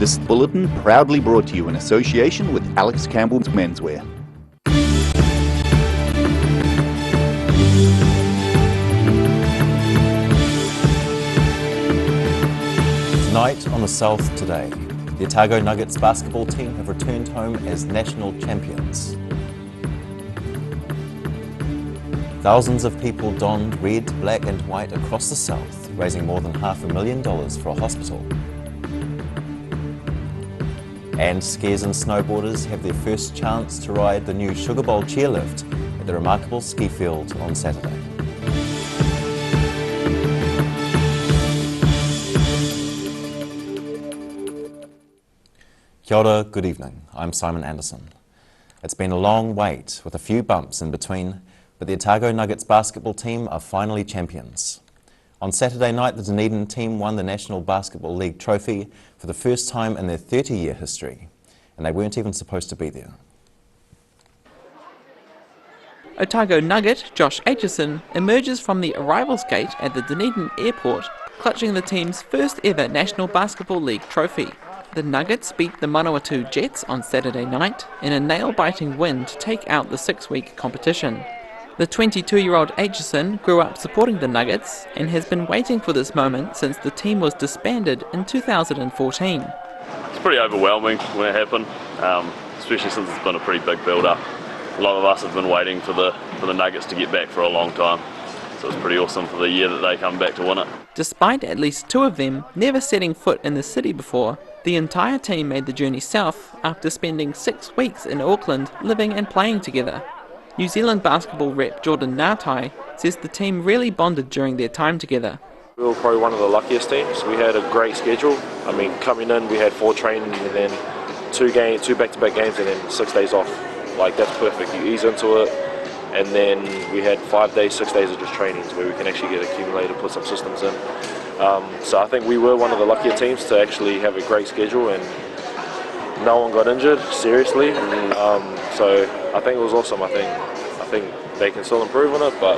This bulletin proudly brought to you in association with Alex Campbell's Menswear. Tonight on the South Today, the Otago Nuggets basketball team have returned home as national champions. Thousands of people donned red, black and white across the South, raising more than $500,000 for a hospital. And skiers and snowboarders have their first chance to ride the new Sugar Bowl chairlift at the remarkable ski field on Saturday. Kia ora, good evening. I'm Simon Anderson. It's been a long wait with a few bumps in between, but the Otago Nuggets basketball team are finally champions. On Saturday night, the Dunedin team won the National Basketball League trophy for the first time in their 30-year history, and they weren't even supposed to be there. Otago Nugget Josh Aitchison emerges from the arrivals gate at the Dunedin airport, clutching the team's first ever National Basketball League trophy. The Nuggets beat the Manawatu Jets on Saturday night in a nail-biting win to take out the 6-week competition. The 22-year-old Aitchison grew up supporting the Nuggets and has been waiting for this moment since the team was disbanded in 2014. It's pretty overwhelming when it happened, especially since it's been a pretty big build-up. A lot of us have been waiting for the Nuggets to get back for a long time, so it's pretty awesome for the year that they come back to win it. Despite at least two of them never setting foot in the city before, the entire team made the journey south after spending 6 weeks in Auckland living and playing together. New Zealand basketball rep Jordan Ngatai says the team really bonded during their time together. We were probably one of the luckiest teams. We had a great schedule. I mean, coming in, we had 4 training and then 2 back-to-back games and then 6 days off. Like, that's perfect. You ease into it. And then we had 5 days, 6 days of just trainings where we can actually get accumulated, put some systems in. So I think we were one of the luckier teams to actually have a great schedule, and no one got injured, seriously. So I think it was awesome. I think they can still improve on it, but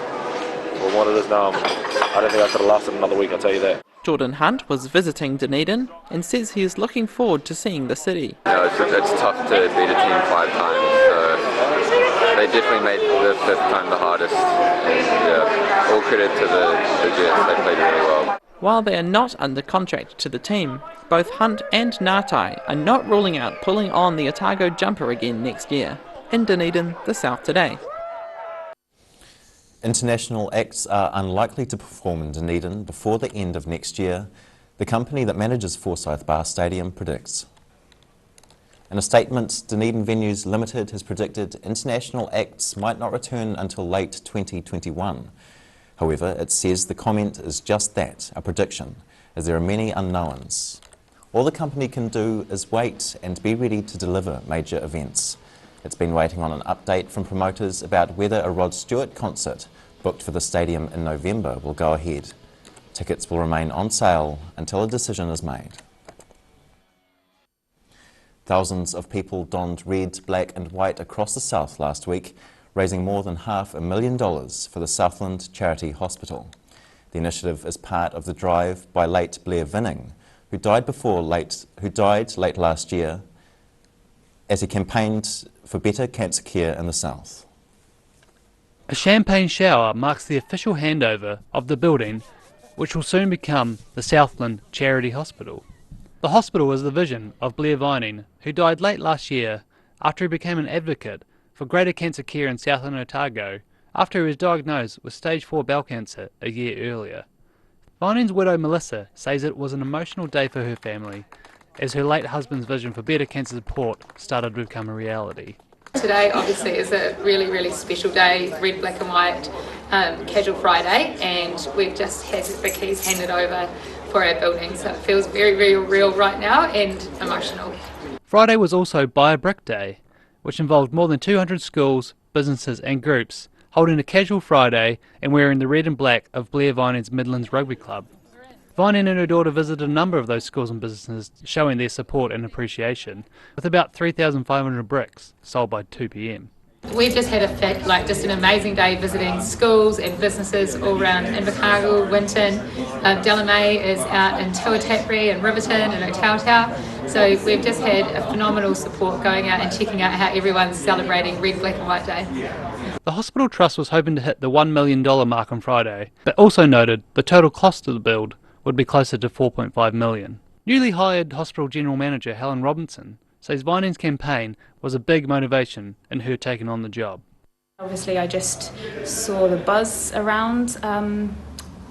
for what it is now, I don't think I could have lasted another week, I'll tell you that. Jordan Hunt was visiting Dunedin and says he is looking forward to seeing the city. It's tough to beat a team 5 times, so they definitely made the 5th time the hardest, and all credit to the Jets, they played really well. While they are not under contract to the team, both Hunt and Ngatai are not ruling out pulling on the Otago jumper again next year. In Dunedin, the South Today. International acts are unlikely to perform in Dunedin before the end of next year, the company that manages Forsyth Bar Stadium predicts. In a statement, Dunedin Venues Limited has predicted international acts might not return until late 2021. However, it says the comment is just that, a prediction, as there are many unknowns. All the company can do is wait and be ready to deliver major events. It's been waiting on an update from promoters about whether a Rod Stewart concert booked for the stadium in November will go ahead. Tickets will remain on sale until a decision is made. Thousands of people donned red, black and white across the South last week, raising more than $500,000 for the Southland Charity Hospital. The initiative is part of the drive by late Blair Vinning, who died late last year as he campaigned for better cancer care in the South. A champagne shower marks the official handover of the building, which will soon become the Southland Charity Hospital. The hospital is the vision of Blair Vinning, who died late last year after he became an advocate for greater cancer care in Southland Otago after he was diagnosed with stage 4 bowel cancer a year earlier. Vinning's widow Melissa says it was an emotional day for her family as her late husband's vision for better cancer support started to become a reality. Today obviously is a really, really special day, red, black and white, casual Friday, and we've just had the keys handed over for our building, so it feels very, very real right now and emotional. Friday was also Buy a Brick Day, which involved more than 200 schools, businesses and groups holding a casual Friday and wearing the red and black of Blair Vinning's Midlands Rugby Club. Vinning and her daughter visited a number of those schools and businesses showing their support and appreciation, with about 3,500 bricks sold by 2 p.m. We've just had just an amazing day visiting schools and businesses all around Invercargill, Winton. Delamay is out in Tuatapere and Riverton and Otautau. So we've just had a phenomenal support going out and checking out how everyone's celebrating Red, Black and White Day. The Hospital Trust was hoping to hit the $1 million mark on Friday, but also noted the total cost of the build would be closer to $4.5 million. Newly hired Hospital General Manager Helen Robinson says Vining's campaign was a big motivation in her taking on the job. Obviously I just saw the buzz around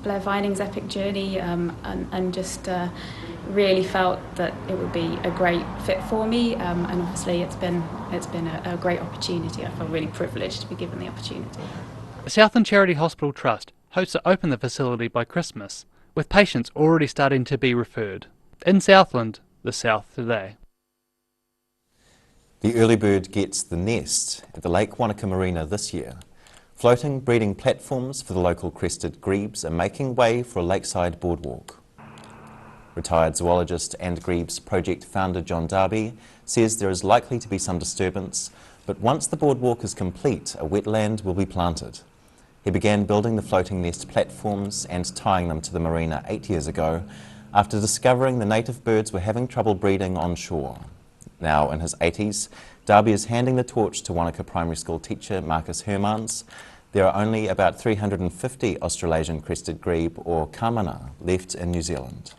Blair Vining's epic journey and just really felt that it would be a great fit for me, and obviously it's been a great opportunity. I feel really privileged to be given the opportunity. The Southland Charity Hospital Trust hopes to open the facility by Christmas, with patients already starting to be referred. In Southland, the South Today. The early bird gets the nest at the Lake Wanaka Marina this year. Floating breeding platforms for the local crested grebes are making way for a lakeside boardwalk. Retired zoologist and Grebes project founder John Darby says there is likely to be some disturbance, but once the boardwalk is complete, a wetland will be planted. He began building the floating nest platforms and tying them to the marina 8 years ago after discovering the native birds were having trouble breeding on shore. Now in his 80s, Darby is handing the torch to Wanaka Primary School teacher Marcus Hermans. There are only about 350 Australasian crested grebe, or kamana, left in New Zealand.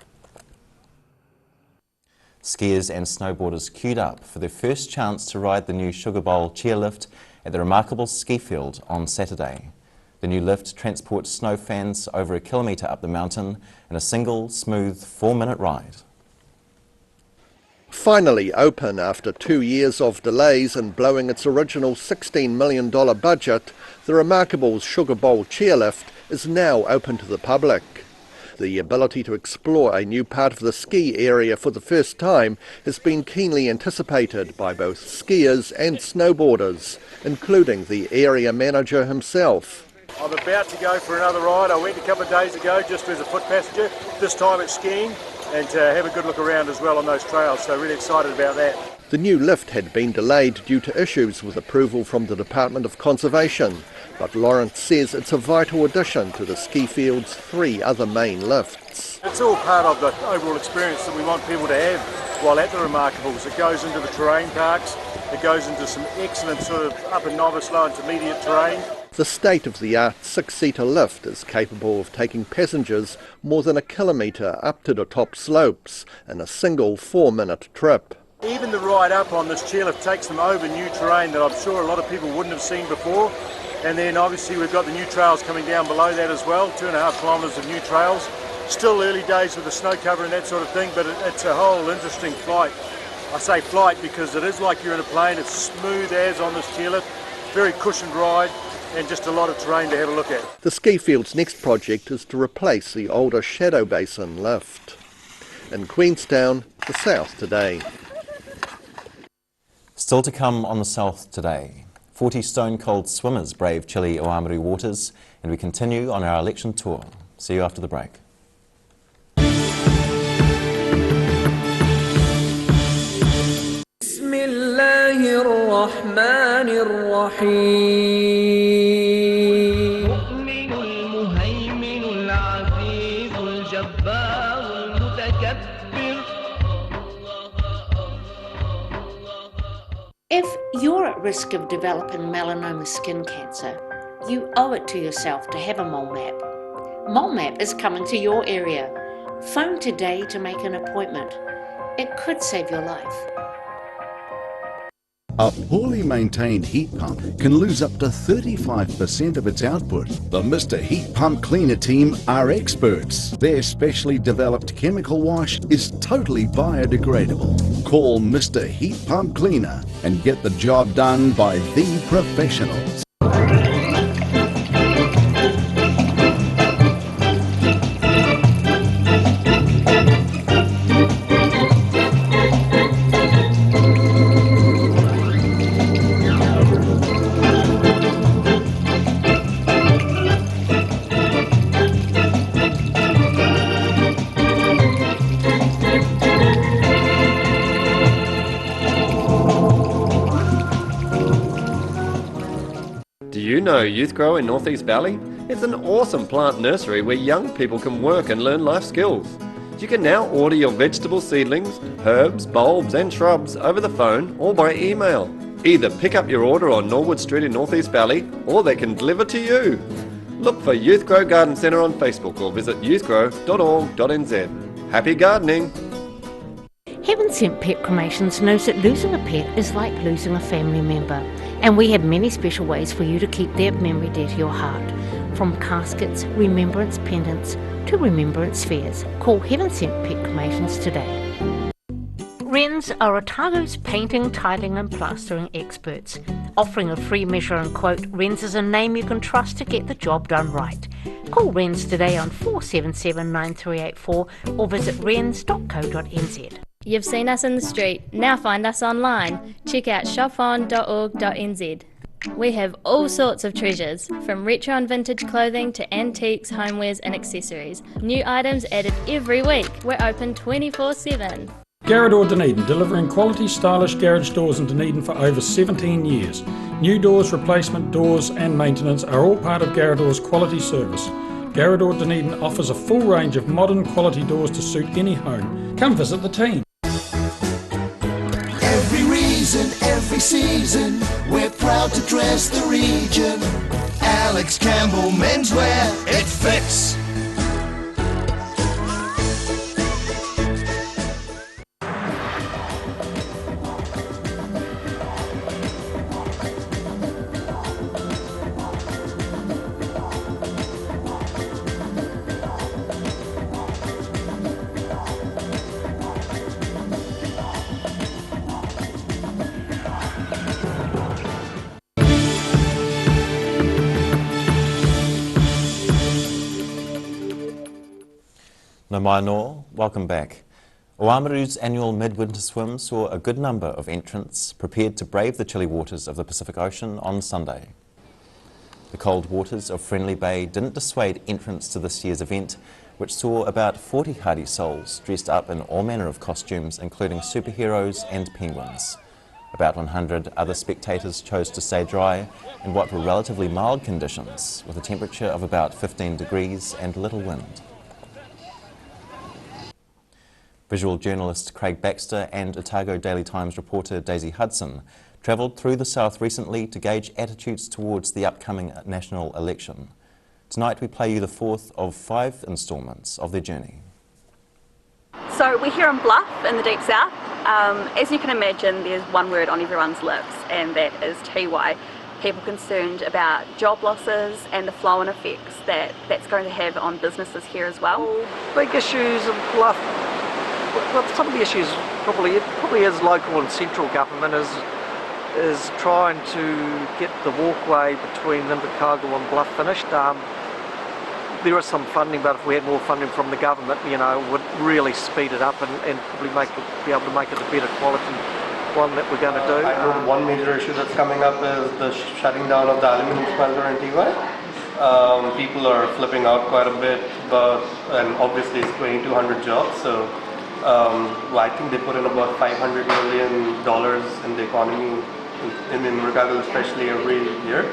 Skiers and snowboarders queued up for their first chance to ride the new Sugar Bowl chairlift at the remarkable ski field on Saturday. The new lift transports snow fans over 1 kilometre up the mountain in a single, smooth 4-minute ride. Finally open after 2 years of delays and blowing its original $16 million budget, the remarkable Sugar Bowl chairlift is now open to the public. The ability to explore a new part of the ski area for the first time has been keenly anticipated by both skiers and snowboarders, including the area manager himself. I'm about to go for another ride. I went a couple of days ago just as a foot passenger. This time it's skiing, and to have a good look around as well on those trails, so really excited about that. The new lift had been delayed due to issues with approval from the Department of Conservation, but Lawrence says it's a vital addition to the ski field's 3 other main lifts. It's all part of the overall experience that we want people to have while at the Remarkables. It goes into the terrain parks, it goes into some excellent sort of upper novice, low intermediate terrain. The state-of-the-art 6-seater lift is capable of taking passengers more than 1 kilometre up to the top slopes in a single 4-minute trip. Even the ride up on this chairlift takes them over new terrain that I'm sure a lot of people wouldn't have seen before. And then obviously we've got the new trails coming down below that as well, 2.5 kilometres of new trails. Still early days with the snow cover and that sort of thing, but it's a whole interesting flight. I say flight because it is like you're in a plane. It's smooth as on this chairlift, very cushioned ride, and just a lot of terrain to have a look at. The ski field's next project is to replace the older Shadow Basin lift. In Queenstown, the South Today. Still to come on the South Today. 40 stone-cold swimmers brave chilly Oamaru waters, and we continue on our election tour. See you after the break. If you're at risk of developing melanoma skin cancer, you owe it to yourself to have a mole map. Mole map is coming to your area. Phone today to make an appointment. It could save your life. A poorly maintained heat pump can lose up to 35% of its output. The Mr. Heat Pump Cleaner team are experts. Their specially developed chemical wash is totally biodegradable. Call Mr. Heat Pump Cleaner and get the job done by the professionals. Do you know Youth Grow in Northeast Valley? It's an awesome plant nursery where young people can work and learn life skills. You can now order your vegetable seedlings, herbs, bulbs and shrubs over the phone or by email. Either pick up your order on Norwood Street in North East Valley or they can deliver to you. Look for Youth Grow Garden Centre on Facebook or visit youthgrow.org.nz. Happy gardening! Heaven Sent Pet Cremations knows that losing a pet is like losing a family member, and we have many special ways for you to keep their memory dear to your heart. From caskets, remembrance pendants to remembrance fairs. Call Heaven Sent Pet Cremations today. Wrens are Otago's painting, tiling and plastering experts. Offering a free measure and quote, Wrens is a name you can trust to get the job done right. Call Wrens today on 477 9384 or visit wrens.co.nz. You've seen us in the street, now find us online. Check out shopon.org.nz. We have all sorts of treasures, from retro and vintage clothing to antiques, homewares and accessories. New items added every week. We're open 24/7. Garrador Dunedin, delivering quality, stylish garage doors in Dunedin for over 17 years. New doors, replacement doors and maintenance are all part of Garrador's quality service. Garrador Dunedin offers a full range of modern quality doors to suit any home. Come visit the team. Every reason, every season, we're proud to dress the region. Alex Campbell Menswear, it fits. No mai noa, welcome back. Oamaru's annual midwinter swim saw a good number of entrants prepared to brave the chilly waters of the Pacific Ocean on Sunday. The cold waters of Friendly Bay didn't dissuade entrants to this year's event, which saw about 40 hardy souls dressed up in all manner of costumes, including superheroes and penguins. About 100 other spectators chose to stay dry in what were relatively mild conditions, with a temperature of about 15 degrees and little wind. Visual journalist Craig Baxter and Otago Daily Times reporter Daisy Hudson travelled through the south recently to gauge attitudes towards the upcoming national election. Tonight we play you the fourth of 5 instalments of their journey. So we're here in Bluff in the deep south. As you can imagine, there's one word on everyone's lips, and that is Tiwai. People concerned about job losses and the flow-on effects that's going to have on businesses here as well. Big issues in Bluff. Well, some of the issues probably is local and central government is trying to get the walkway between Invercargill and Bluff finished. There is some funding, but if we had more funding from the government, you know, it would really speed it up and probably be able to make it a better quality one that we're going to do. I know one major issue that's coming up is the shutting down of the aluminium smelter in Tiwai. People are flipping out quite a bit, and obviously it's 2,200 jobs, so I think they put in about $500 million in the economy in Invercargill especially every year.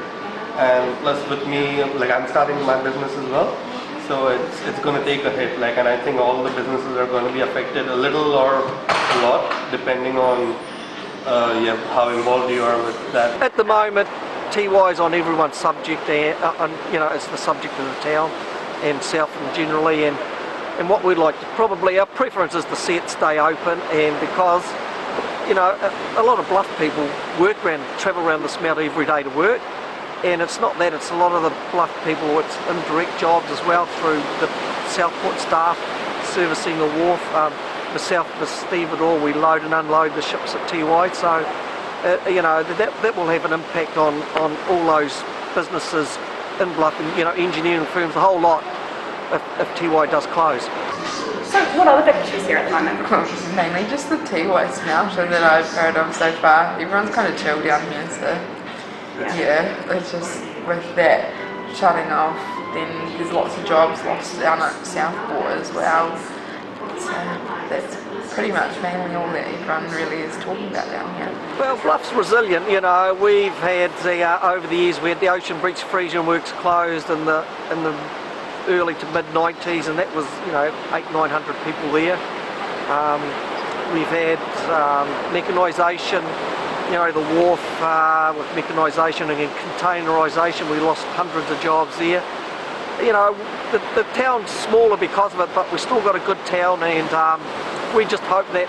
And plus with me, like I'm starting my business as well, so it's going to take a hit. Like, and I think all the businesses are going to be affected a little or a lot, depending on how involved you are with that. At the moment, Tiwai is on everyone's subject, and you know, it's the subject of the town and Southland generally. And what we'd like to probably, our preference is to see it stay open, and because, you know, a lot of Bluff people travel around the smelter every day to work, and it's not that, it's a lot of the Bluff people, it's indirect jobs as well through the Southport staff servicing the wharf. Myself and Steve and all, we load and unload the ships at Tiwai, so you know, that will have an impact on all those businesses in Bluff, and, you know, engineering firms, the whole lot, if Tiwai does close. So what other big issues here at the moment? Mainly just the Tiwai smelter that I've heard of so far. Everyone's kind of chilled down here, so yeah, it's just with that shutting off, then there's lots of jobs lost down at Southport as well. So that's pretty much mainly all that everyone really is talking about down here. Well, Bluff's resilient, you know. We've had over the years we had the Ocean Beach Frisian Works closed, and the early to mid-90s, and that was, 800-900 people there. We've had mechanisation, the wharf with mechanisation and containerisation. We lost hundreds of jobs there. The town's smaller because of it, but we've still got a good town, and we just hope that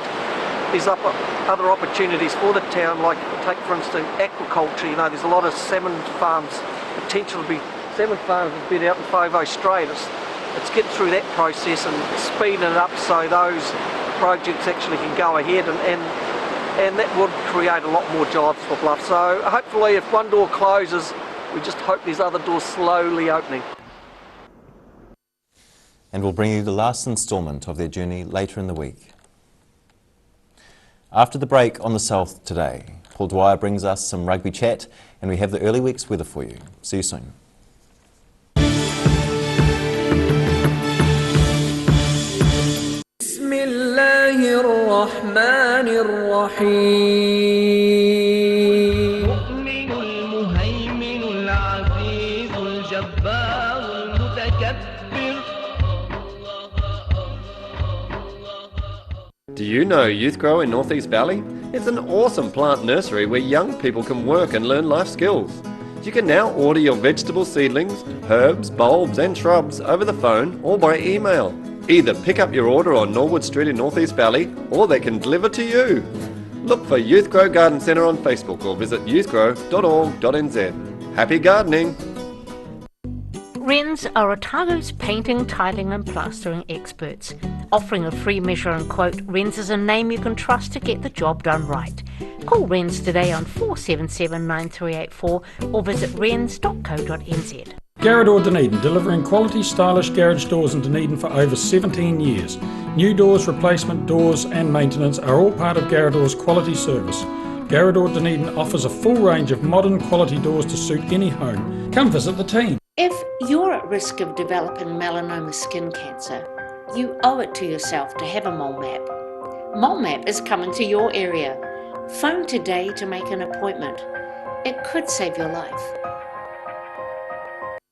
there's other opportunities for the town, like take for instance aquaculture. There's a lot of salmon farms, potential to be salmon farms have been out in Fovo Strait. It's getting through that process and speeding it up so those projects actually can go ahead, and that would create a lot more jobs for Bluff. So hopefully if one door closes, we just hope there's other doors slowly opening. And we'll bring you the last instalment of their journey later in the week. After the break on the South today, Paul Dwyer brings us some rugby chat, and we have the early week's weather for you. See you soon. Do you know Youth Grow in North East Valley? It's an awesome plant nursery where young people can work and learn life skills. You can now order your vegetable seedlings, herbs, bulbs and shrubs over the phone or by email. Either pick up your order on Norwood Street in North East Valley, or they can deliver to you. Look for Youth Grow Garden Centre on Facebook or visit youthgrow.org.nz. Happy gardening! Wrens are Otago's painting, tiling and plastering experts. Offering a free measure and quote, Wrens is a name you can trust to get the job done right. Call Wrens today on 477 9384 or visit wrens.co.nz. Garrador Dunedin, delivering quality, stylish garage doors in Dunedin for over 17 years. New doors, replacement doors and maintenance are all part of Garrador's quality service. Garrador Dunedin offers a full range of modern quality doors to suit any home. Come visit the team. If you're at risk of developing melanoma skin cancer, you owe it to yourself to have a mole map. Mole map is coming to your area. Phone today to make an appointment. It could save your life.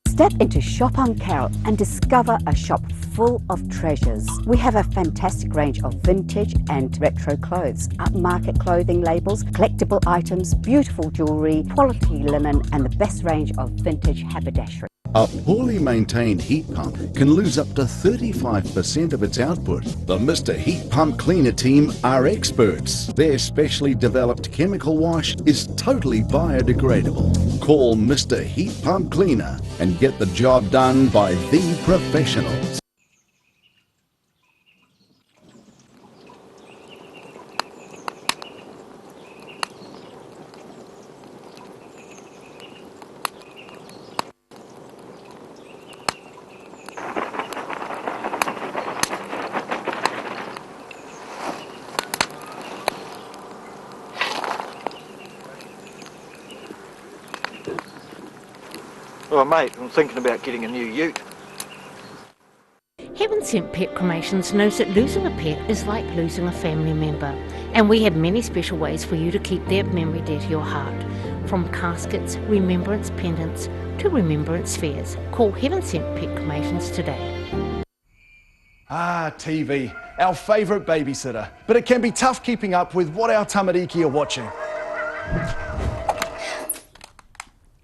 Step into Shop on Carrot and discover a shop full of treasures. We have a fantastic range of vintage and retro clothes, upmarket clothing labels, collectible items, beautiful jewellery, quality linen and the best range of vintage haberdashery. A poorly maintained heat pump can lose up to 35% of its output. The Mr. Heat Pump Cleaner team are experts. Their specially developed chemical wash is totally biodegradable. Call Mr. Heat Pump Cleaner and get the job done by the professionals. Oh mate, I'm thinking about getting a new ute. Heaven Sent Pet Cremations knows that losing a pet is like losing a family member, and we have many special ways for you to keep their memory dear to your heart. From caskets, remembrance pendants to remembrance spheres. Call Heaven Sent Pet Cremations today. Ah, TV, our favourite babysitter. But it can be tough keeping up with what our tamariki are watching.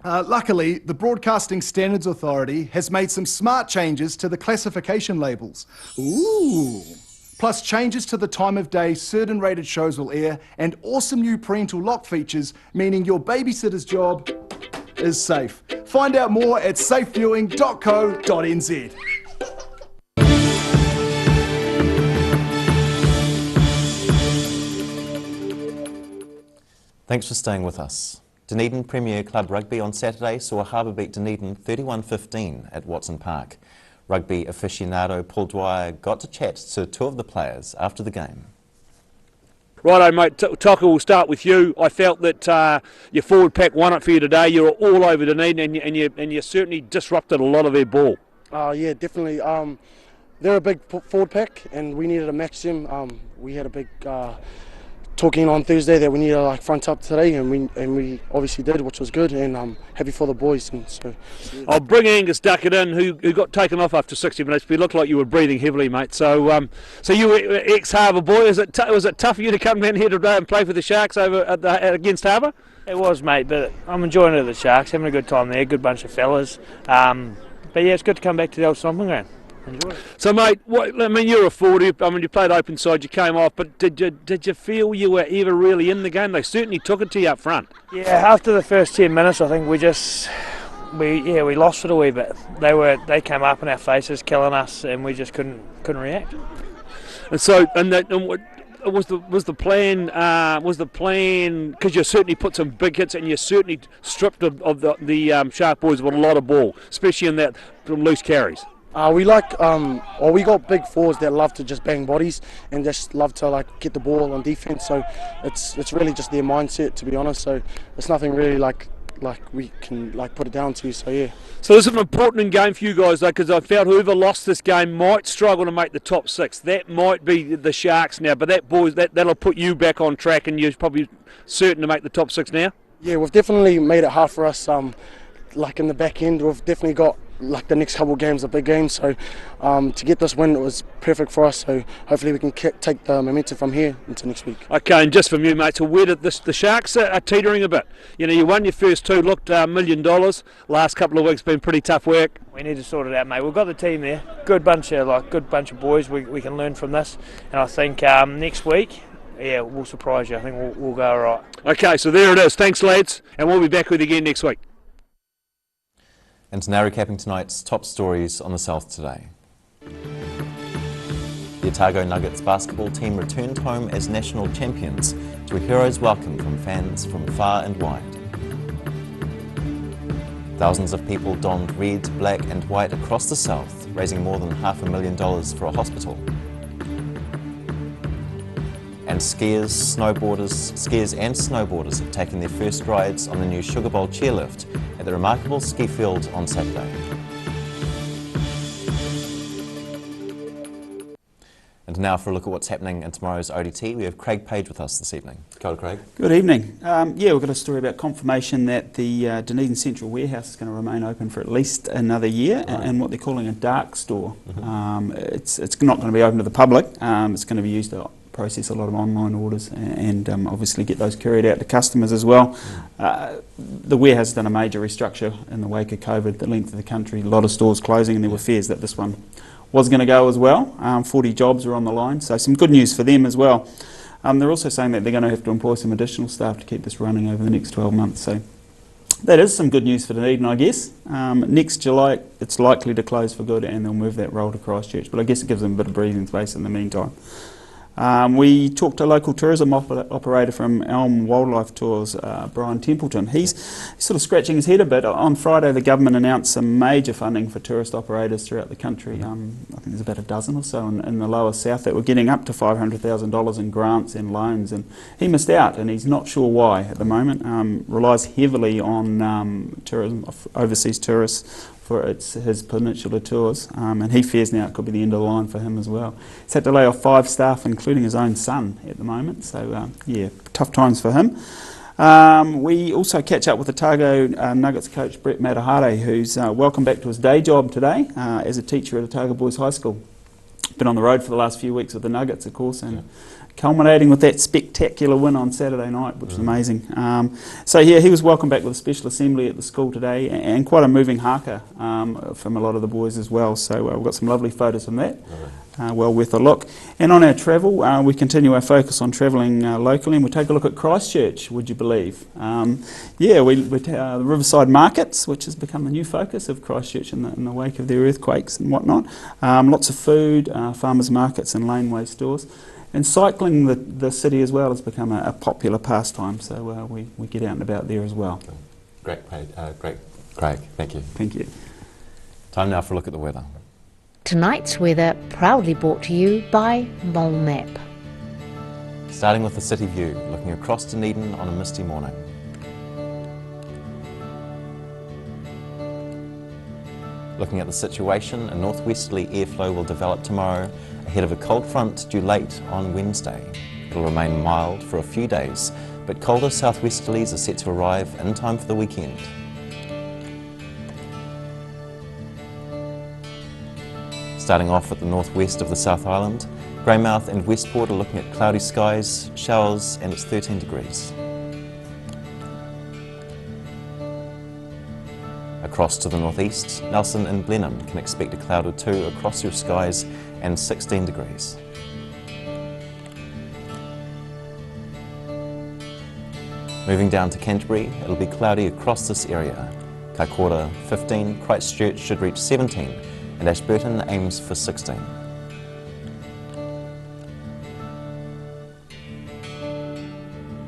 Luckily, the Broadcasting Standards Authority has made some smart changes to the classification labels. Ooh! Plus changes to the time of day certain rated shows will air and awesome new parental lock features, meaning your babysitter's job is safe. Find out more at safeviewing.co.nz. Thanks for staying with us. Dunedin Premier Club Rugby on Saturday saw Harbour beat Dunedin 31-15 at Watson Park. Rugby aficionado Paul Dwyer got to chat to two of the players after the game. Righto mate, Toka, we'll start with you. I felt that your forward pack won it for you today. You were all over Dunedin and you certainly disrupted a lot of their ball. Yeah, definitely. They're a big forward pack and we needed to match them. We had a big talking on Thursday that we need to like front up today, and we obviously did, which was good, and I'm happy for the boys. And so I'll bring Angus Duckett in, who got taken off after 60 minutes, but you looked like you were breathing heavily, mate. So so you were ex-Harbour boy. Was it tough for you to come down here today and play for the Sharks over against Harbour? It was, mate, but I'm enjoying it at the Sharks, having a good time there, good bunch of fellas. But yeah, it's good to come back to the old stomping ground. Enjoy it. So, mate, you're a 40. You played open side, you came off, but did you feel you were ever really in the game? They certainly took it to you up front. Yeah, after the first 10 minutes, I think we lost it a wee bit. They came up in our faces, killing us, and we just couldn't react. And so, was the plan because you certainly put some big hits and you certainly stripped of the Shark boys with a lot of ball, especially in that loose carries. We got big forwards that love to just bang bodies and just love to like get the ball on defense. So it's really just their mindset, to be honest. So it's nothing really like we can like put it down to. So yeah. So this is an important game for you guys, though, because I felt whoever lost this game might struggle to make the top 6. That might be the Sharks now, but that'll put you back on track, and you're probably certain to make the top 6 now. Yeah, we've definitely made it hard for us. Like in the back end, we've definitely got like the next couple of games are big games. So to get this win, it was perfect for us. So hopefully we can take the momentum from here into next week. Okay, and just from you, mate, so where did the Sharks are teetering a bit? You know, you won your first 2, looked $1 million. Last couple of weeks been pretty tough work. We need to sort it out, mate. We've got the team there, good bunch of boys. We can learn from this, and I think next week, yeah, we'll surprise you. I think we'll go all right. Okay, so there it is. Thanks, lads, and we'll be back with you again next week. And now recapping tonight's top stories on the South today. The Otago Nuggets basketball team returned home as national champions to a hero's welcome from fans from far and wide. Thousands of people donned red, black and white across the South, raising more than $500,000 for a hospital. And skiers and snowboarders have taken their first rides on the new Sugar Bowl chairlift at the remarkable ski field on Saturday. And now for a look at what's happening in tomorrow's ODT, we have Craig Page with us this evening. Kia ora, Craig. Good evening. Yeah, we've got a story about confirmation that the Dunedin Central Warehouse is going to remain open for at least another year, and what they're calling a dark store. It's not going to be open to the public. It's going to be used to process a lot of online orders and obviously get those carried out to customers as well. The warehouse has done a major restructure in the wake of COVID, the length of the country, a lot of stores closing, and there were fears that this one was going to go as well. 40 jobs are on the line, so some good news for them as well. They're also saying that they're going to have to employ some additional staff to keep this running over the next 12 months. So that is some good news for Dunedin, I guess. Next July, it's likely to close for good, and they'll move that role to Christchurch, but I guess it gives them a bit of breathing space in the meantime. We talked to a local tourism operator from Elm Wildlife Tours, Brian Templeton. He's sort of scratching his head a bit. On Friday, the government announced some major funding for tourist operators throughout the country. I think there's about a dozen or so in the lower south that were getting up to $500,000 in grants and loans, and he missed out, and he's not sure why at the moment. Relies heavily on tourism, overseas tourists, for his peninsula tours, and he fears now it could be the end of the line for him as well. He's had to lay off 5 staff, including his own son at the moment, so yeah, tough times for him. We also catch up with Otago Nuggets coach Brett Matahare, who's welcome back to his day job today as a teacher at Otago Boys High School. Been on the road for the last few weeks with the Nuggets, of course, and culminating with that spectacular win on Saturday night, which was amazing. So yeah, he was welcomed back with a special assembly at the school today, and quite a moving haka from a lot of the boys as well. So we've got some lovely photos from that. Well worth a look. And on our travel, we continue our focus on travelling locally, and we take a look at Christchurch, would you believe? Yeah, the Riverside Markets, which has become the new focus of Christchurch in the wake of their earthquakes and whatnot. Lots of food, farmers markets and laneway stores. And cycling the city as well has become a popular pastime, so we get out and about there as well. Great, Craig. Thank you. Thank you. Time now for a look at the weather. Tonight's weather proudly brought to you by Mole Map. Starting with the city view, looking across Dunedin on a misty morning. Looking at the situation, a northwesterly airflow will develop tomorrow ahead of a cold front due late on Wednesday. It'll remain mild for a few days, but colder southwesterlies are set to arrive in time for the weekend. Starting off at the northwest of the South Island, Greymouth and Westport are looking at cloudy skies, showers, and it's 13 degrees. Across to the northeast, Nelson and Blenheim can expect a cloud or two across your skies and 16 degrees. Moving down to Canterbury, it'll be cloudy across this area. Kaikoura 15, Christchurch should reach 17, and Ashburton aims for 16.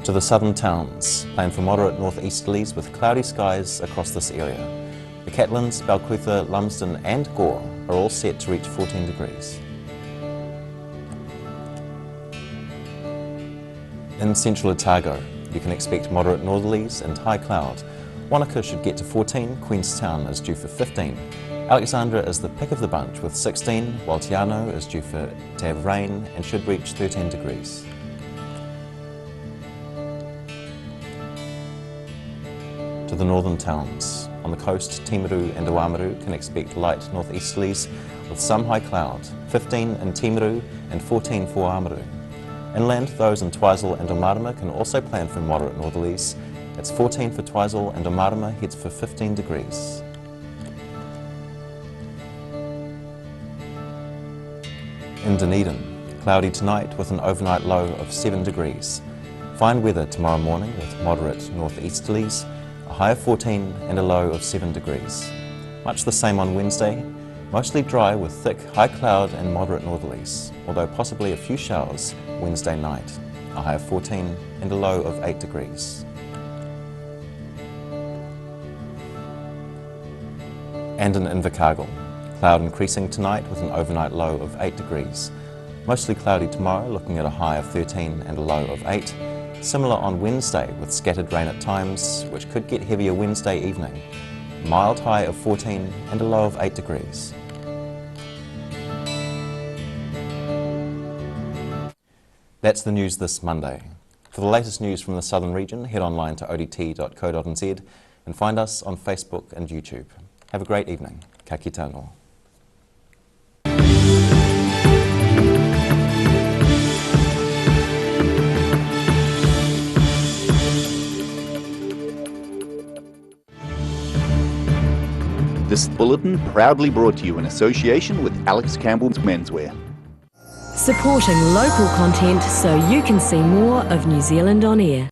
To the southern towns, plan for moderate northeasterlies with cloudy skies across this area. The Catlins, Balclutha, Lumsden and Gore are all set to reach 14 degrees. In central Otago, you can expect moderate northerlies and high cloud. Wanaka should get to 14, Queenstown is due for 15. Alexandra is the pick of the bunch with 16, while Te Anau is due to have rain and should reach 13 degrees. To the northern towns. On the coast, Timaru and Oamaru can expect light northeasterlies with some high cloud, 15 in Timaru and 14 for Oamaru. Inland, those in Twizel and Omarama can also plan for moderate northerlies. It's 14 for Twizel and Omarama heads for 15 degrees. In Dunedin, cloudy tonight with an overnight low of 7 degrees. Fine weather tomorrow morning with moderate northeasterlies, a high of 14 and a low of 7 degrees. Much the same on Wednesday, mostly dry with thick high cloud and moderate northerlies, although possibly a few showers Wednesday night, a high of 14 and a low of 8 degrees. And in Invercargill, cloud increasing tonight with an overnight low of 8 degrees. Mostly cloudy tomorrow, looking at a high of 13 and a low of 8. Similar on Wednesday with scattered rain at times, which could get heavier Wednesday evening. Mild high of 14 and a low of 8 degrees. That's the news this Monday. For the latest news from the southern region, head online to odt.co.nz and find us on Facebook and YouTube. Have a great evening. Ka kite anō. This bulletin proudly brought to you in association with Alex Campbell's Menswear. Supporting local content so you can see more of New Zealand on air.